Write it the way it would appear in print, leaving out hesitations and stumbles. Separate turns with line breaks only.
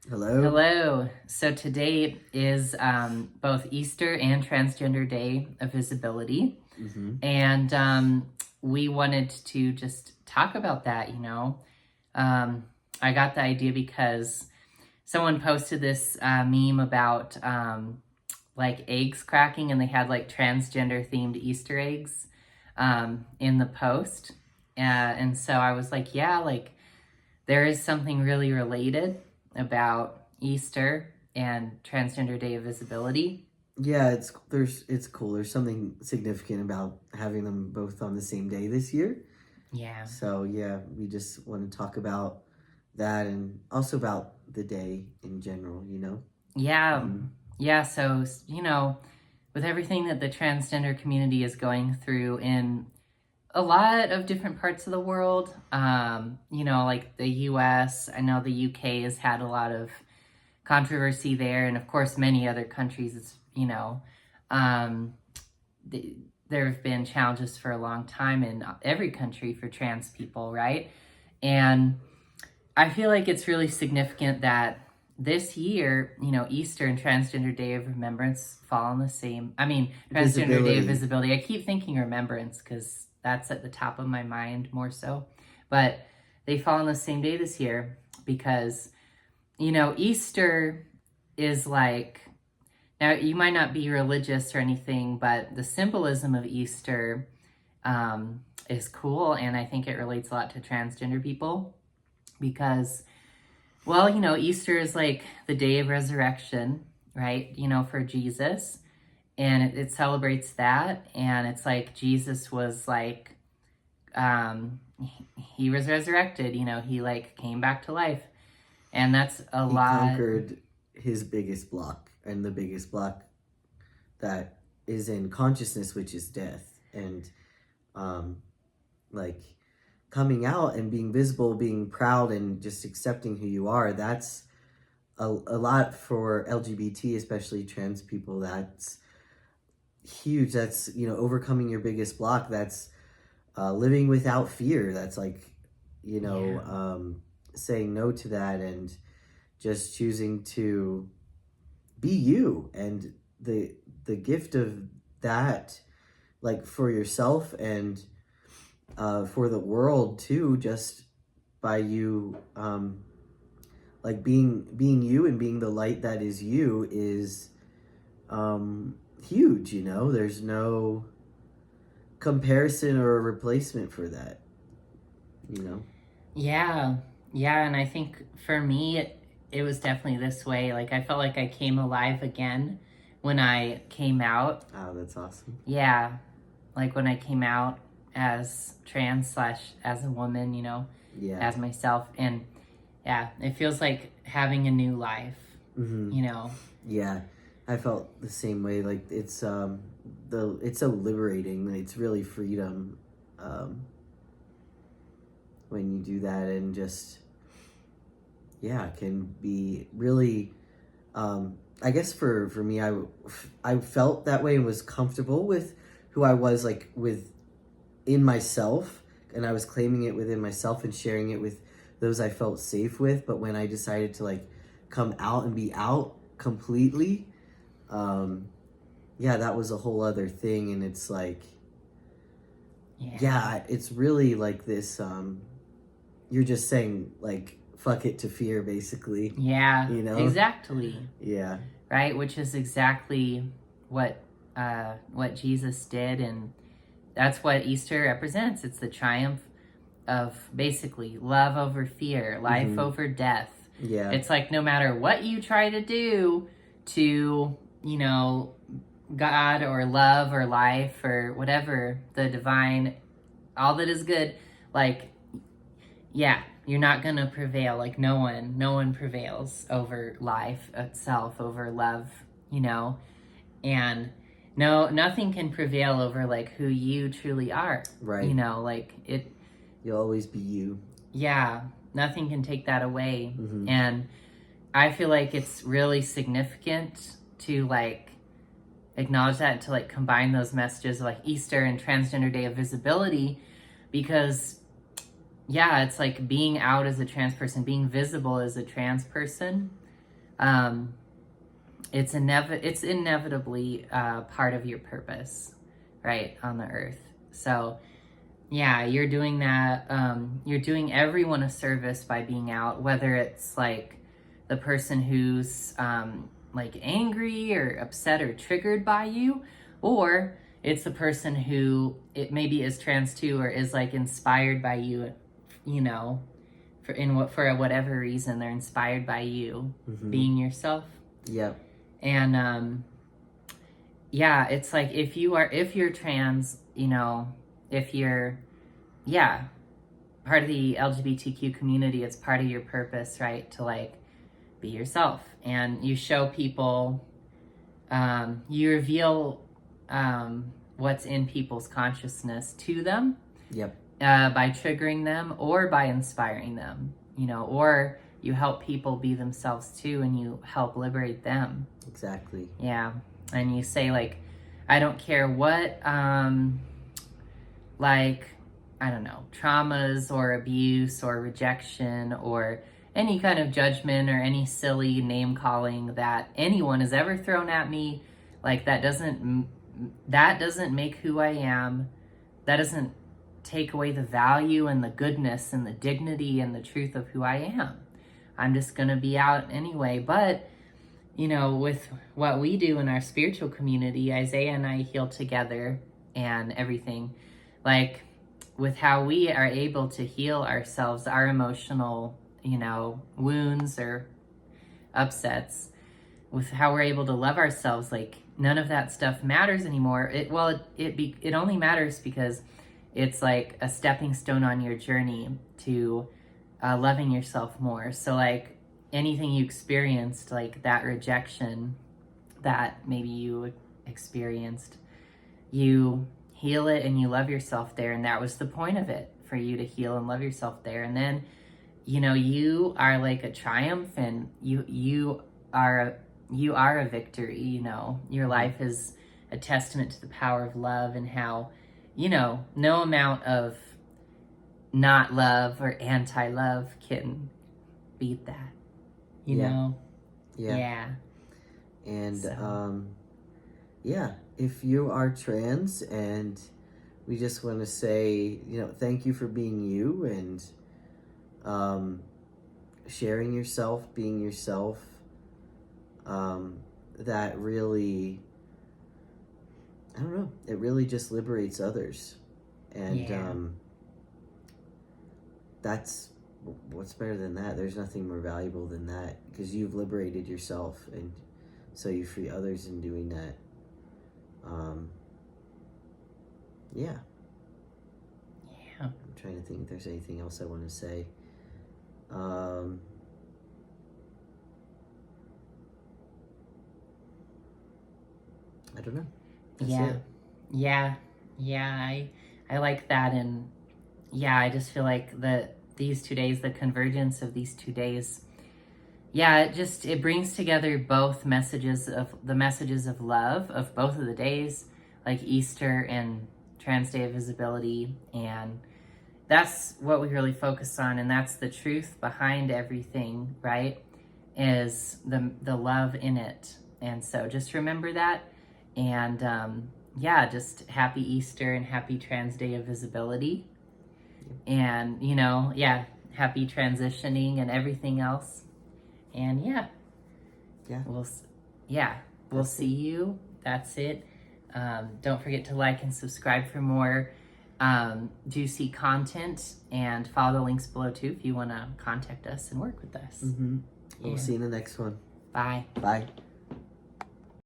Hello.
Hello. So today is both Easter and Transgender Day of Visibility.
hmm
And we wanted to just talk about that. Um, I got the idea because someone posted this meme about like eggs cracking, and they had like transgender themed Easter eggs in the post. And so I was like, yeah, like there is something really related about Easter and Transgender Day of Visibility.
Yeah, it's cool. There's something significant about having them both on the same day this year.
Yeah.
So yeah, we just want to talk about that and also about the day in general.
Yeah.
hmm
Yeah. So, with everything that the transgender community is going through in a lot of different parts of the world, like the US, I know the UK has had a lot of controversy there, and of course, many other countries, um, there have been challenges for a long time in every country for trans people, right? And I feel like it's really significant that this year, Easter and Transgender Day of Remembrance fall on the same. I mean, Transgender Day of
Visibility.
Visibility. I keep thinking Remembrance because that's at the top of my mind more so. But they fall on the same day this year because, Easter is like, now you might not be religious or anything, but the symbolism of Easter is cool. And I think it relates a lot to transgender people because, well, Easter is like the day of resurrection, right? For Jesus. And it celebrates that. And it's like Jesus was like, he was resurrected, he like came back to life. And that's a
He
lot.
conquered his biggest block and the biggest block that is in consciousness, which is death. And um, like coming out and being visible, being proud, and just accepting who you are. That's a lot for LGBT, especially trans people. That's huge. That's, overcoming your biggest block. That's living without fear. That's like, you know,
Yeah.
um, saying no to that and just choosing to be you. And the gift of that, like for yourself and for the world too, just by you like being you and being the light that is you is huge. There's no comparison or a replacement for that you know
Yeah. Yeah. And I think for me, it was definitely this way. Like, I felt like I came alive again when I came out.
oh, that's awesome.
Yeah. Like when I came out as trans slash as a woman,
Yeah.
as myself. And yeah, it feels like having a new life,
hmm
you know?
yeah, I felt the same way. Like it's so liberating. It's really freedom um when you do that, and just yeah, can be really I guess for me, I felt that way and was comfortable with who I was, like with in myself, and I was claiming it within myself and sharing it with those I felt safe with. But when I decided to like come out and be out completely, um yeah, that was a whole other thing. And it's like,
Yeah.
yeah, it's really like this you're just saying like fuck it to fear, basically.
Yeah,
you know
exactly.
yeah.
Right. Which is exactly what Jesus did. And that's what Easter represents. It's the triumph of basically love over fear, life
hmm
over death.
yeah.
It's like no matter what you try to do to, God or love or life or whatever, the divine, all that is good, like, yeah, you're not going to prevail. Like, no one prevails over life itself, over love, you know? And no, nothing can prevail over like who you truly are,
Right.
like it.
You'll always be you.
Yeah, nothing can take that away.
hmm
And I feel like it's really significant to like acknowledge that, to like combine those messages of like Easter and Transgender Day of Visibility, because yeah, it's like being out as a trans person, being visible as a trans person. it's inevitably part of your purpose, right, on the earth. So yeah, you're doing that. You're doing everyone a service by being out, whether it's like the person who's like angry or upset or triggered by you, or it's the person who it maybe is trans too, or is like inspired by you, you know, for whatever reason they're inspired by you being yourself.
Yep.
And yeah, it's like if you're trans, you know, if you're part of the LGBTQ community, it's part of your purpose, right, to like be yourself, and you show people, you reveal what's in people's consciousness to them.
Yep.
By triggering them or by inspiring them, you know, or you help people be themselves too, and you help liberate them.
Exactly.
Yeah. And you say like, I don't care what like, I don't know, traumas or abuse or rejection or any kind of judgment or any silly name calling that anyone has ever thrown at me. Like that doesn't make who I am. That doesn't take away the value and the goodness and the dignity and the truth of who I am. I'm just going to be out anyway. But, you know, with what we do in our spiritual community, Isaiah and I heal together and everything. Like with how we are able to heal ourselves, our emotional, you know, wounds or upsets, with how we're able to love ourselves, like none of that stuff matters anymore. It only matters because it's like a stepping stone on your journey to loving yourself more. So like anything you experienced, like that rejection that maybe you experienced, you heal it and you love yourself there. And that was the point of it, for you to heal and love yourself there. And then, you know, you are like a triumph, and you are a victory. You know, your life is a testament to the power of love, and how, you know, no amount of not love or anti-love can beat that, you know?
Yeah. And
So.
yeah, if you are trans, and we just want to say, you know, thank you for being you, and sharing yourself, being yourself. That really, I don't know, it really just liberates others. And that's what's better than that. There's nothing more valuable than that, because you've liberated yourself, and so you free others in doing that. Yeah. I'm trying to think if there's anything else I want to say. I don't know. That's it.
Yeah. I like that. And yeah, I just feel like these 2 days, the convergence of these 2 days, it brings together both messages of love of both of the days, like Easter and Trans Day of Visibility. And that's what we really focus on, and that's the truth behind everything, right? Is the love in it. And so just remember that. And just happy Easter and happy Trans Day of Visibility. And, you know, happy transitioning and everything else. And we'll see you. That's it. Don't forget to like and subscribe for more juicy content, and follow the links below too if you want to contact us and work with us.
We'll see you in the next one.
Bye.
Bye.